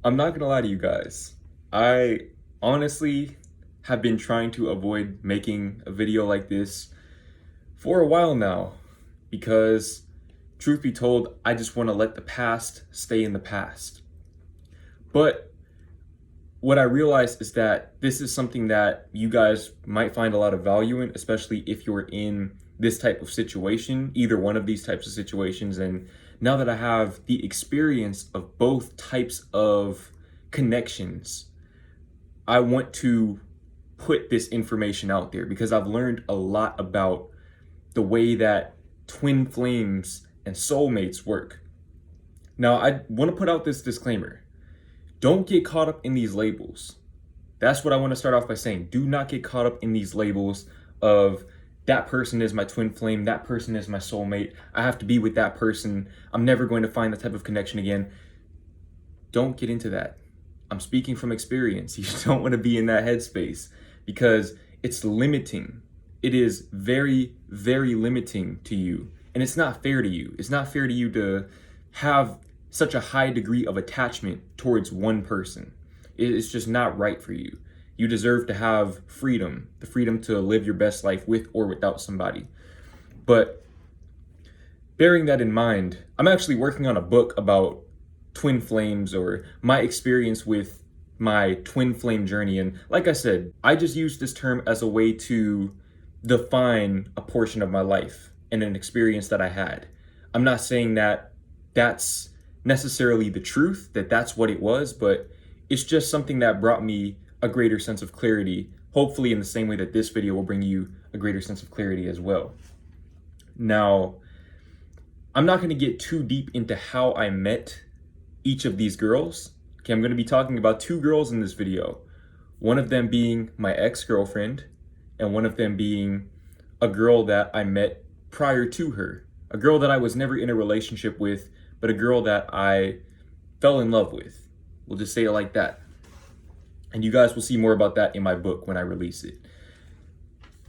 I'm not gonna lie to you guys. I honestly have been trying to avoid making a video like this for a while now because, truth be told, I just want to let the past stay in the past. But what I realized is that this is something that you guys might find a lot of value in, especially if you're in this type of situation, either one of these types of situations. And now that I have the experience of both types of connections, I want to put this information out there because I've learned a lot about the way that twin flames and soulmates work. Now, I want to put out this disclaimer. Don't get caught up in these labels. That's what I want to start off by saying. Do not get caught up in these labels of that person is my twin flame, that person is my soulmate. I have to be with that person. I'm never going to find that type of connection again. Don't get into that. I'm speaking from experience. You don't want to be in that headspace because it's limiting. It is very, very limiting to you. And it's not fair to you. It's not fair to you to have such a high degree of attachment towards one person. It's just not right for you. You deserve to have freedom, the freedom to live your best life with or without somebody. But bearing that in mind, I'm actually working on a book about twin flames or my experience with my twin flame journey. And like I said, I just use this term as a way to define a portion of my life and an experience that I had. I'm not saying that that's necessarily the truth, that that's what it was, but it's just something that brought me a greater sense of clarity, hopefully in the same way that this video will bring you a greater sense of clarity as well. Now, I'm not going to get too deep into how I met each of these girls. Okay, I'm going to be talking about two girls in this video, one of them being my ex-girlfriend and one of them being a girl that I met prior to her, a girl that I was never in a relationship with, but a girl that I fell in love with. We'll just say it like that. And you guys will see more about that in my book when I release it.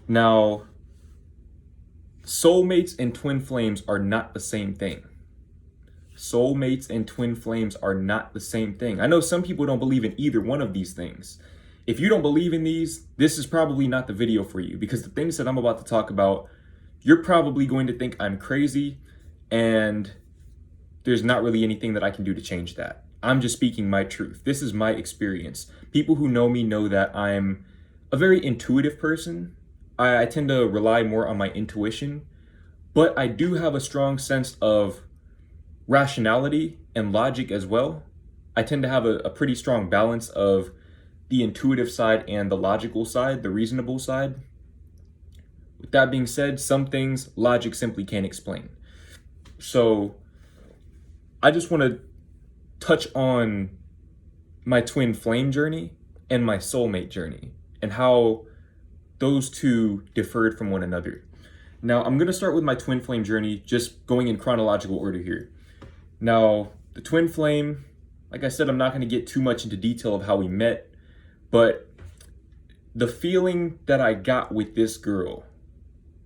Now, soulmates and twin flames are not the same thing. Soulmates and twin flames are not the same thing. I know some people don't believe in either one of these things. If you don't believe in these, this is probably not the video for you because the things that I'm about to talk about, you're probably going to think I'm crazy and there's not really anything that I can do to change that. I'm just speaking my truth. This is my experience. People who know me know that I'm a very intuitive person. I tend to rely more on my intuition, but I do have a strong sense of rationality and logic as well. I tend to have a pretty strong balance of the intuitive side and the logical side, the reasonable side. With that being said, some things logic simply can't explain. So I just want to touch on my twin flame journey and my soulmate journey and how those two differed from one another. Now, I'm going to start with my twin flame journey, just going in chronological order here. Now, the twin flame, like I said, I'm not going to get too much into detail of how we met, but the feeling that I got with this girl,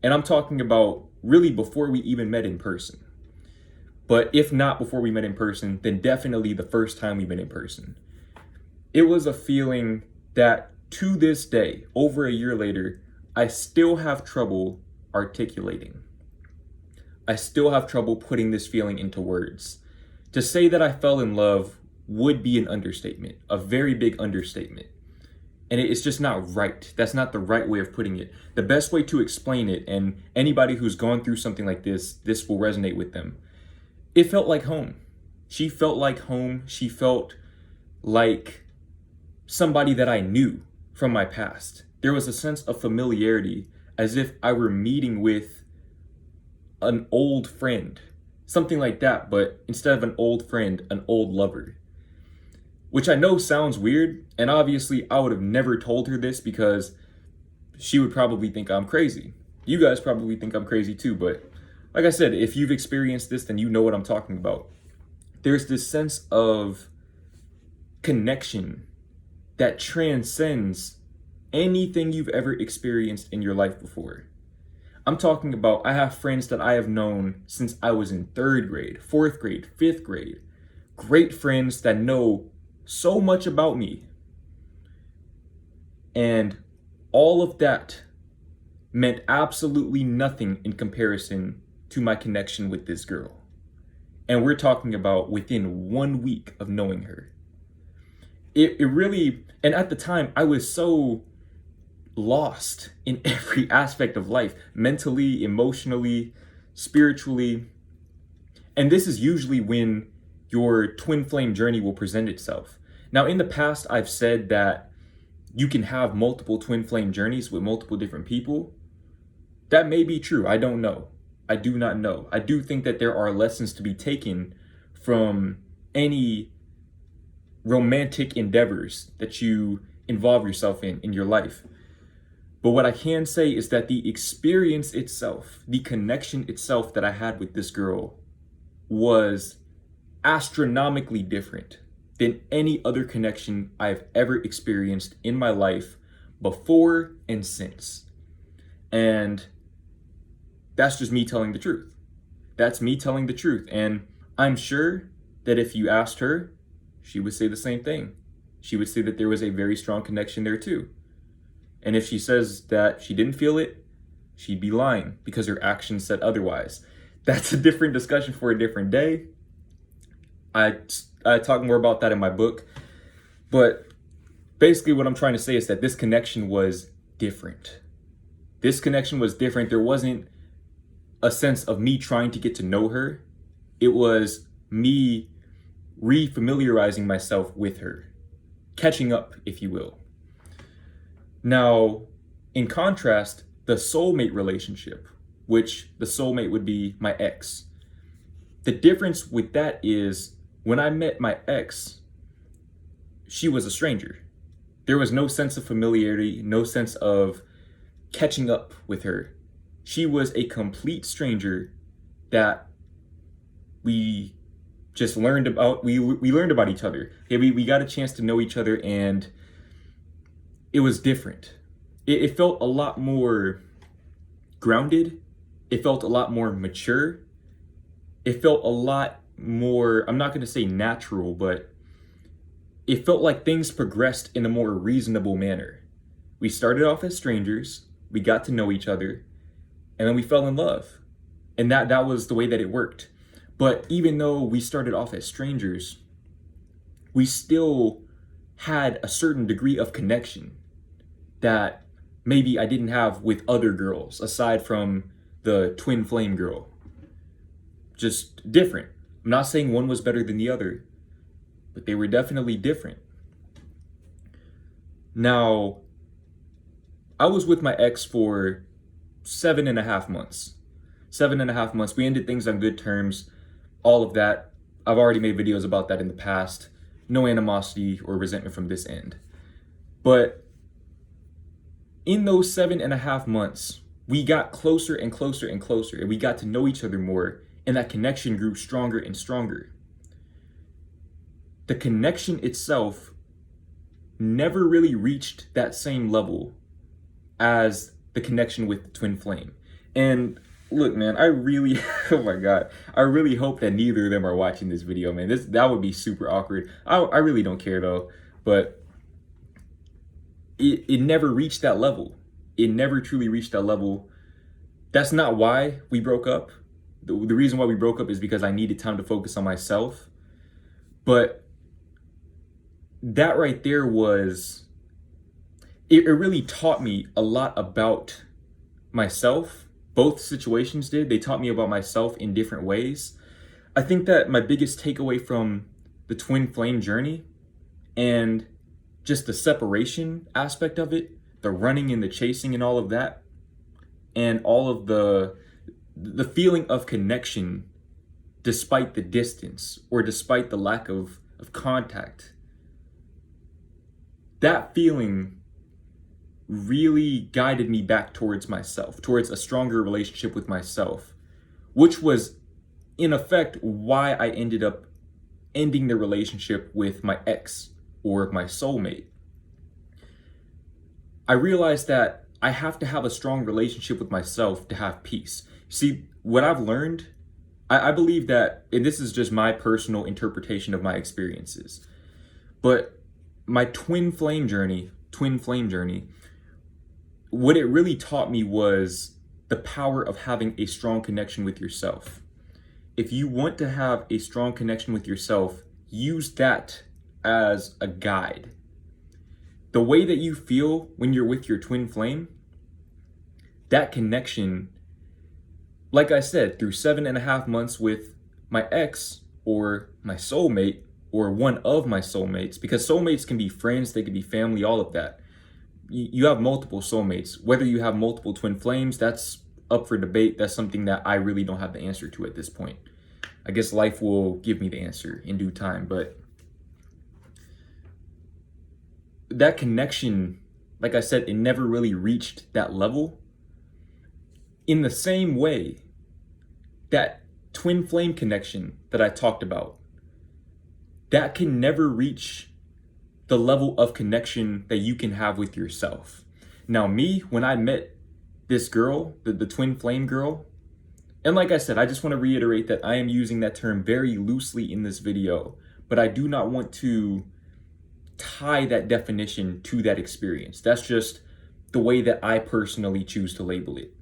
and I'm talking about really before we even met in person. But if not before we met in person, then definitely the first time we met in person. It was a feeling that to this day, over a year later, I still have trouble articulating. I still have trouble putting this feeling into words. To say that I fell in love would be an understatement, a very big understatement. And it's just not right. That's not the right way of putting it. The best way to explain it, and anybody who's gone through something like this will resonate with them. It felt like home. She felt like home. She felt like somebody that I knew from my past. There was a sense of familiarity, as if I were meeting with an old friend, something like that, but instead of an old friend, an old lover. Which I know sounds weird, and obviously I would have never told her this because she would probably think I'm crazy. You guys probably think I'm crazy too, but like I said, if you've experienced this, then you know what I'm talking about. There's this sense of connection that transcends anything you've ever experienced in your life before. I'm talking about, I have friends that I have known since I was in 3rd grade, 4th grade, 5th grade. Great friends that know so much about me. And all of that meant absolutely nothing in comparison to my connection with this girl. And we're talking about within 1 week of knowing her. It really, and at the time, I was so lost in every aspect of life, mentally, emotionally, spiritually. And this is usually when your twin flame journey will present itself. Now, in the past, I've said that you can have multiple twin flame journeys with multiple different people. That may be true. I don't know. I do not know. I do think that there are lessons to be taken from any romantic endeavors that you involve yourself in your life. But what I can say is that the experience itself, the connection itself that I had with this girl was astronomically different than any other connection I've ever experienced in my life before and since. And that's just me telling the truth. That's me telling the truth. And I'm sure that if you asked her, she would say the same thing. She would say that there was a very strong connection there too. And if she says that she didn't feel it, she'd be lying because her actions said otherwise. That's a different discussion for a different day. I talk more about that in my book. But basically what I'm trying to say is that this connection was different. This connection was different. There wasn't a sense of me trying to get to know her. It was me refamiliarizing myself with her, catching up, if you will. Now, in contrast, the soulmate relationship, which the soulmate would be my ex, the difference with that is when I met my ex, she was a stranger. There was no sense of familiarity, no sense of catching up with her. She was a complete stranger that we just learned about. We learned about each other. We got a chance to know each other, and it was different. It felt a lot more grounded. It felt a lot more mature. It felt a lot more, I'm not going to say natural, but it felt like things progressed in a more reasonable manner. We started off as strangers, we got to know each other, and then we fell in love. And that was the way that it worked. But even though we started off as strangers, we still had a certain degree of connection that maybe I didn't have with other girls aside from the twin flame girl. Just different. I'm not saying one was better than the other, but they were definitely different. Now, I was with my ex for 7.5 months. 7.5 months. We ended things on good terms. All of that. I've already made videos about that in the past. No animosity or resentment from this end. But in those 7.5 months, we got closer and closer and closer, and we got to know each other more, and that connection grew stronger and stronger. The connection itself never really reached that same level as the connection with the twin flame. And look, man, I really, oh my God, I really hope that neither of them are watching this video, man. That would be super awkward. I really don't care though, but it never reached that level. It never truly reached that level. That's not why we broke up. The reason why we broke up is because I needed time to focus on myself. But that right there was, it really taught me a lot about myself. Both situations did. They taught me about myself in different ways. I think that my biggest takeaway from the twin flame journey and just the separation aspect of it, the running and the chasing and all of that, and all of the feeling of connection despite the distance or despite the lack of contact. That feeling really guided me back towards myself, towards a stronger relationship with myself, which was in effect why I ended up ending the relationship with my ex or my soulmate. I realized that I have to have a strong relationship with myself to have peace. See, what I've learned, I believe that, and this is just my personal interpretation of my experiences, But my twin flame journey, what it really taught me was the power of having a strong connection with yourself. If you want to have a strong connection with yourself, use that as a guide. The way that you feel when you're with your twin flame, that connection, like I said, through 7.5 months with my ex or my soulmate or one of my soulmates, because soulmates can be friends, they can be family, all of that. You have multiple soulmates. Whether you have multiple twin flames, that's up for debate. That's something that I really don't have the answer to at this point. I guess life will give me the answer in due time, but that connection, like I said, it never really reached that level. In the same way, that twin flame connection that I talked about, that can never reach the level of connection that you can have with yourself. Now, me, when I met this girl, the twin flame girl, and like I said, I just want to reiterate that I am using that term very loosely in this video, but I do not want to tie that definition to that experience. That's just the way that I personally choose to label it.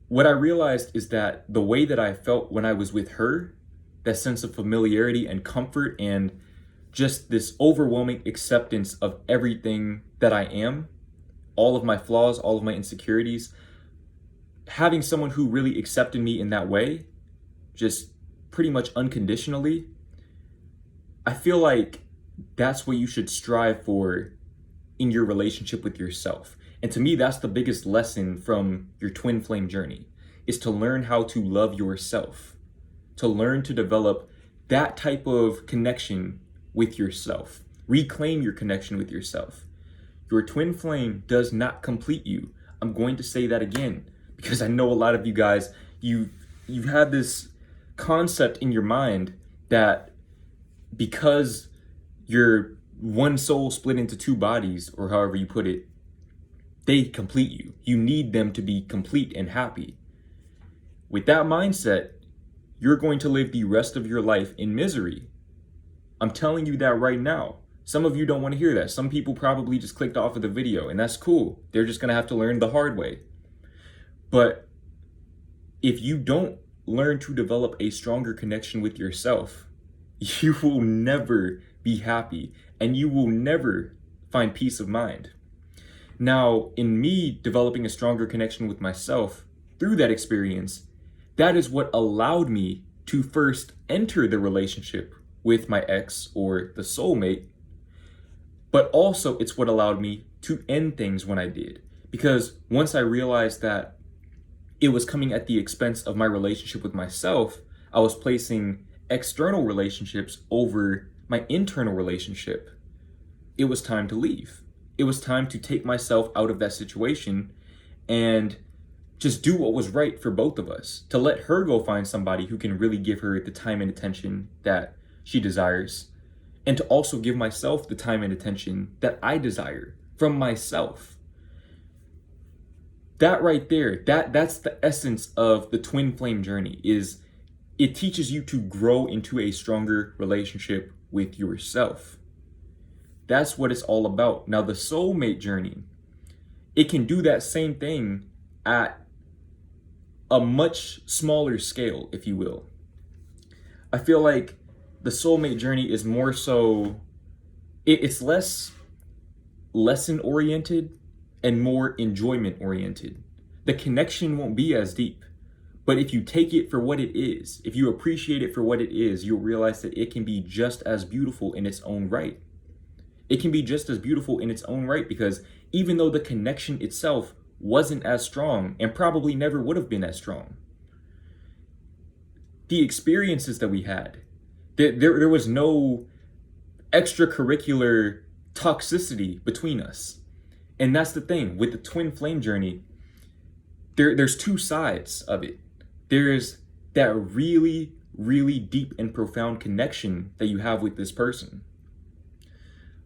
What I realized is that the way that I felt when I was with her, that sense of familiarity and comfort and just this overwhelming acceptance of everything that I am, all of my flaws, all of my insecurities, having someone who really accepted me in that way, just pretty much unconditionally, I feel like that's what you should strive for in your relationship with yourself. And to me, that's the biggest lesson from your twin flame journey, is to learn how to love yourself, to learn to develop that type of connection with yourself. Reclaim your connection with yourself. Your twin flame does not complete you. I'm going to say that again, because I know a lot of you guys, you've had this concept in your mind that because you're one soul split into two bodies, or however you put it, they complete you. You need them to be complete and happy. With that mindset, you're going to live the rest of your life in misery. I'm telling you that right now. Some of you don't want to hear that. Some people probably just clicked off of the video, and that's cool. They're just going to have to learn the hard way. But if you don't learn to develop a stronger connection with yourself, you will never be happy, and you will never find peace of mind. Now, in me developing a stronger connection with myself through that experience, that is what allowed me to first enter the relationship with my ex or the soulmate, but also it's what allowed me to end things when I did. Because once I realized that it was coming at the expense of my relationship with myself, I was placing external relationships over my internal relationship. It was time to leave. It was time to take myself out of that situation and just do what was right for both of us, to let her go find somebody who can really give her the time and attention that she desires, and to also give myself the time and attention that I desire from myself. That right there, that's the essence of the twin flame journey, is it teaches you to grow into a stronger relationship with yourself. That's what it's all about. Now, the soulmate journey, it can do that same thing at a much smaller scale, if you will. I feel like the soulmate journey is more so, it's less lesson oriented and more enjoyment oriented. The connection won't be as deep, but if you take it for what it is, if you appreciate it for what it is, you'll realize that it can be just as beautiful in its own right. It can be just as beautiful in its own right, because even though the connection itself wasn't as strong and probably never would have been as strong, the experiences that we had, there was no extracurricular toxicity between us. And that's the thing with the twin flame journey. There's two sides of it. There's that really, really deep and profound connection that you have with this person.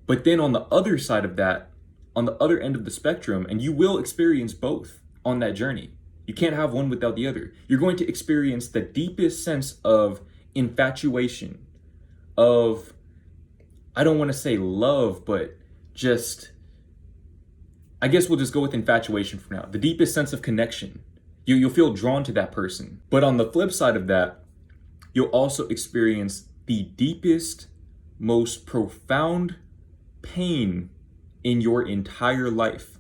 But then on the other side of that, on the other end of the spectrum, and you will experience both on that journey. You can't have one without the other. You're going to experience the deepest sense of infatuation, of, I don't want to say love, but just, I guess we'll just go with infatuation for now. The deepest sense of connection. You'll feel drawn to that person. But on the flip side of that, you'll also experience the deepest, most profound pain in your entire life.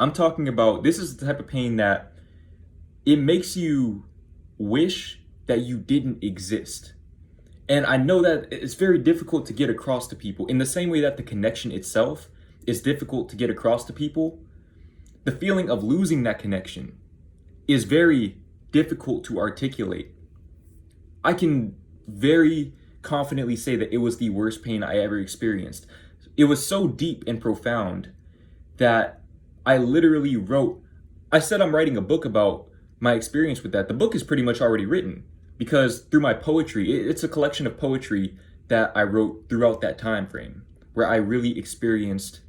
I'm talking about, this is the type of pain that it makes you wish that you didn't exist. And I know that it's very difficult to get across to people in the same way that the connection itself is difficult to get across to people. The feeling of losing that connection is very difficult to articulate. I can very confidently say that it was the worst pain I ever experienced. It was so deep and profound that I literally wrote, I said I'm writing a book about my experience with that. The book is pretty much already written because through my poetry, it's a collection of poetry that I wrote throughout that time frame where I really experienced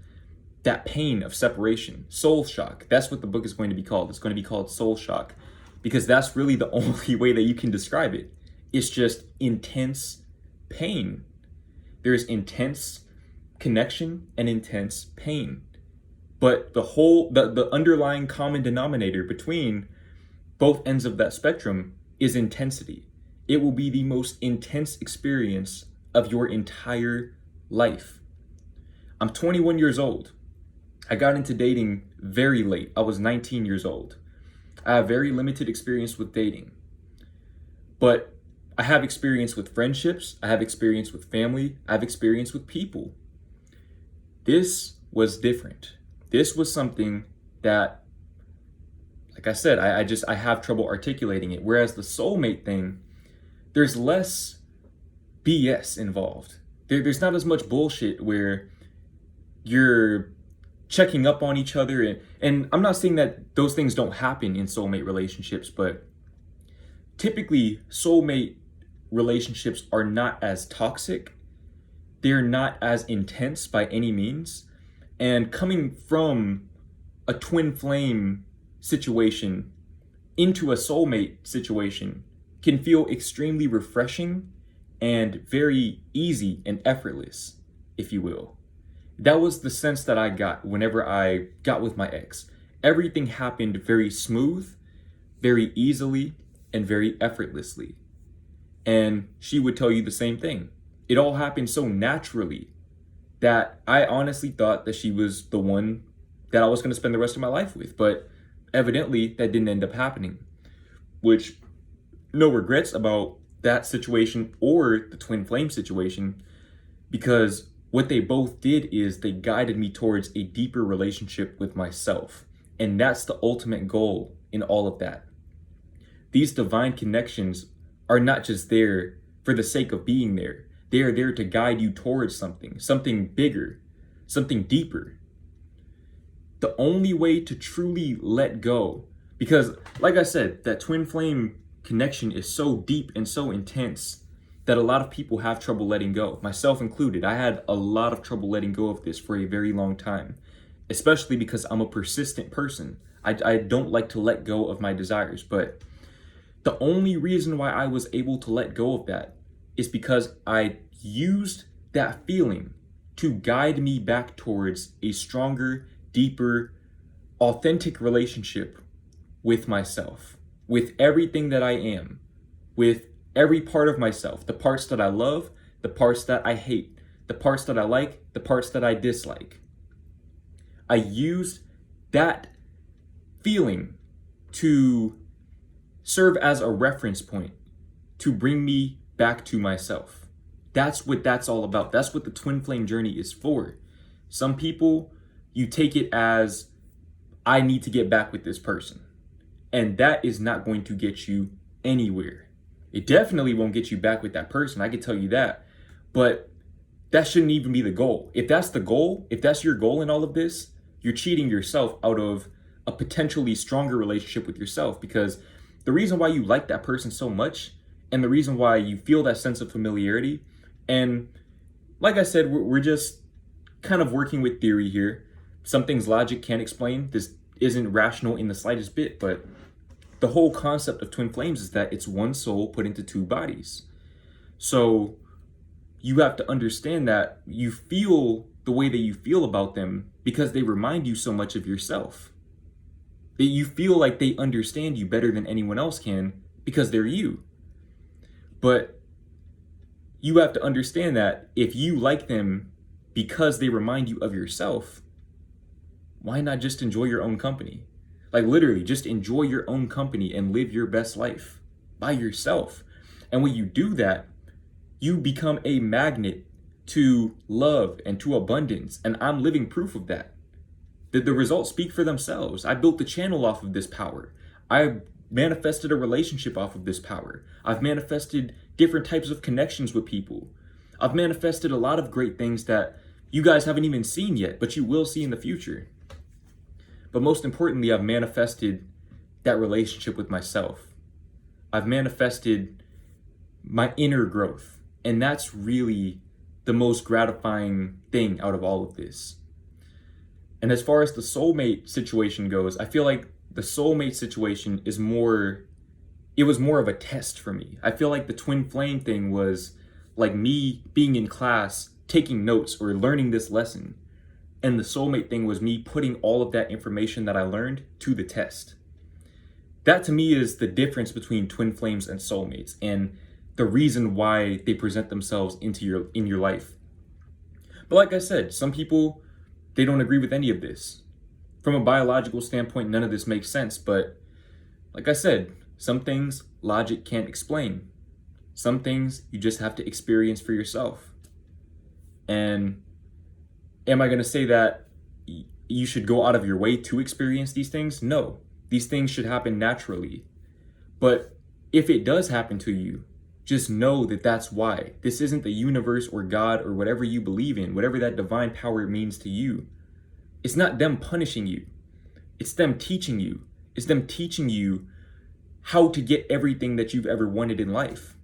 that pain of separation, soul shock. That's what the book is going to be called. It's going to be called Soul Shock because that's really the only way that you can describe it. It's just intense pain. There's intense connection and intense pain. But the underlying common denominator between both ends of that spectrum is intensity. It will be the most intense experience of your entire life. I'm 21 years old. I got into dating very late. I was 19 years old. I have very limited experience with dating. But I have experience with friendships. I have experience with family. I have experience with people. This was different. This was something that, like I said, I have trouble articulating it. Whereas the soulmate thing, there's less BS involved. There's not as much bullshit where you're checking up on each other. And I'm not saying that those things don't happen in soulmate relationships, but typically soulmate relationships are not as toxic. They're not as intense by any means. And coming from a twin flame situation into a soulmate situation can feel extremely refreshing and very easy and effortless, if you will. That was the sense that I got whenever I got with my ex. Everything happened very smooth, very easily, and very effortlessly. And she would tell you the same thing. It all happened so naturally that I honestly thought that she was the one that I was going to spend the rest of my life with. But evidently, that didn't end up happening. Which, no regrets about that situation or the twin flame situation, because what they both did is they guided me towards a deeper relationship with myself. And that's the ultimate goal in all of that. These divine connections are not just there for the sake of being there. They are there to guide you towards something bigger, something deeper. The only way to truly let go, because like I said, that twin flame connection is so deep and so intense that a lot of people have trouble letting go, myself included. I had a lot of trouble letting go of this for a very long time, especially because I'm a persistent person. I don't like to let go of my desires, but the only reason why I was able to let go of that is because I used that feeling to guide me back towards a stronger, deeper, authentic relationship with myself, with everything that I am, with every part of myself, the parts that I love, the parts that I hate, the parts that I like, the parts that I dislike. I used that feeling to serve as a reference point to bring me back to myself. That's what that's all about. That's what the twin flame journey is for. Some people, you take it as, I need to get back with this person. And that is not going to get you anywhere. It definitely won't get you back with that person, I can tell you that. But that shouldn't even be the goal. If that's the goal, if that's your goal in all of this, you're cheating yourself out of a potentially stronger relationship with yourself, because the reason why you like that person so much and the reason why you feel that sense of familiarity, and like I said, we're just kind of working with theory here. Some things logic can't explain. This isn't rational in the slightest bit, but the whole concept of twin flames is that it's one soul put into two bodies. So you have to understand that you feel the way that you feel about them because they remind you so much of yourself. That you feel like they understand you better than anyone else can because they're you. But you have to understand that if you like them because they remind you of yourself, why not just enjoy your own company? Like literally, just enjoy your own company and live your best life by yourself. And when you do that, you become a magnet to love and to abundance. And I'm living proof of that. The results speak for themselves. I built the channel off of this power. I manifested a relationship off of this power. I've manifested different types of connections with people. I've manifested a lot of great things that you guys haven't even seen yet, but you will see in the future. But most importantly, I've manifested that relationship with myself. I've manifested my inner growth. And that's really the most gratifying thing out of all of this. And as far as the soulmate situation goes, I feel like the soulmate situation was more of a test for me. I feel like the twin flame thing was like me being in class, taking notes or learning this lesson. And the soulmate thing was me putting all of that information that I learned to the test. That to me is the difference between twin flames and soulmates and the reason why they present themselves in your life. But like I said, some people, they don't agree with any of this. From a biological standpoint, none of this makes sense. But like I said, some things logic can't explain. Some things you just have to experience for yourself. And am I going to say that you should go out of your way to experience these things? No. These things should happen naturally. But if it does happen to you, just know that that's why. This isn't the universe or God or whatever you believe in, whatever that divine power means to you. It's not them punishing you. It's them teaching you. It's them teaching you how to get everything that you've ever wanted in life.